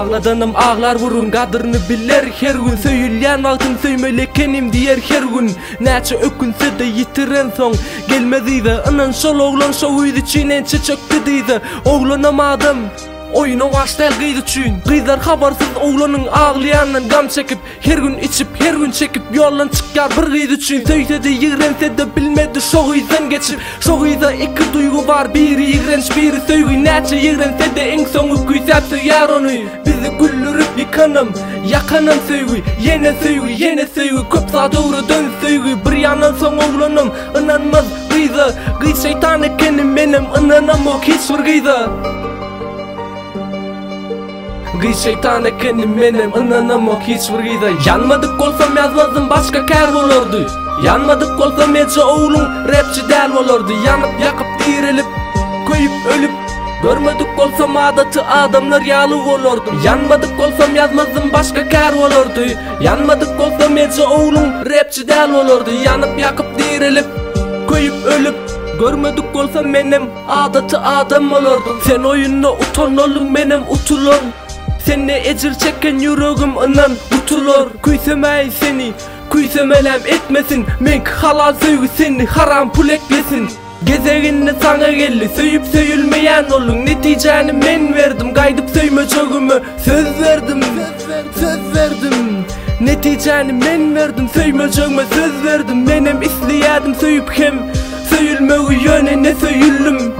Ağladanım ağlar vurun kadırını biler her gün. Söyülyen altın söymelekenim diyer her gün. Näçe ökünse de yitiren son gelmediydi. Anan sol oğlan soğuydu çiğnen çeçöktü deydi. Oğlanamadım oyunu baştel gıydı çün. Gıydar habarsız oğlanın ağlayandan gam çekip her gün içip her gün çekip yollan çıkar bir gıydı çün. Söyle de yığrense de bilmedi şoğuydan geçip. Şoğuyda iki duygu var, biri yığrenç biri söygü. Näçe yığrense de en son güysep söyar onu. Bizi güldürüp yıkanım yakanım söygü. Yine söygü yine söygü köpsa doğru dön söygü. Bir yandan son oğlanım inanmaz gıydı. Gıy şeytan ekenim benim inanam o hiçbir gıydı. Gıy şeytan ekenim benim inanam o hiçbir gıydı. Yanmadık olsam yazmazdım başka kar olurdu. Yanmadık olsam ece oğlum rapçi del olurdu. Yanıp yakıp dirilip koyup ölüp görmedik olsam adatı adamlar yalı olurdu. Yanmadık olsam yazmazdım başka kar olurdu. Yanmadık olsam ece oğlum rapçi del olurdu. Yanıp yakıp dirilip koyup ölüp görmedik olsam benim adatı adam olurdu. Sen oyununa utan olun benim utulur. Seni ecir çeken yüreğim inan utulur. Kuysemey seni kuysemelem etmesin. Men halal söygü seni haram pul eklesin. Gezeginne sana geldi söyüp söyülmeyen olun. Neticeni men verdim gaydıp söymeyeceğimi söz verdim. Söz verdim. Neticeni men verdim söymeyeceğime söz verdim. Benim isteyedim söyüp hem söyülmeyi yöne ne söyüldüm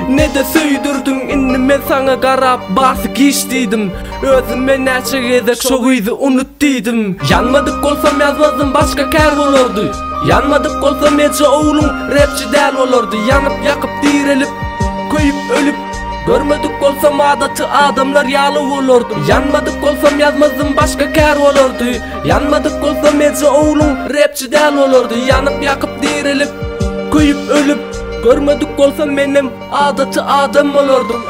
ne de söydürdün. Inni men sana karab basık iştiydim. Özüme näçe gezek şoğuydu unuttiydim. Yanmadık olsam yazmazdım başka kar olurdu. Yanmadık olsam ece oğlum rapçi del olurdu. Yanıp yakıp dirilip koyup ölüp görmedik olsam adatı adamlar yalı olurdu. Yanmadık olsam yazmazdım başka kar olurdu. Yanmadık olsam ece oğlum rapçi del olurdu. Yanıp yakıp dirilip koyup ölüp görmedik olsam benim adatı adam olurdum.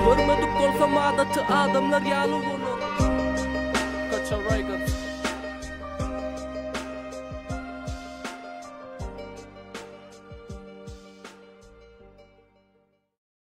Görmedik olsam adatı adamlar yalı olurdu. Kaça Records.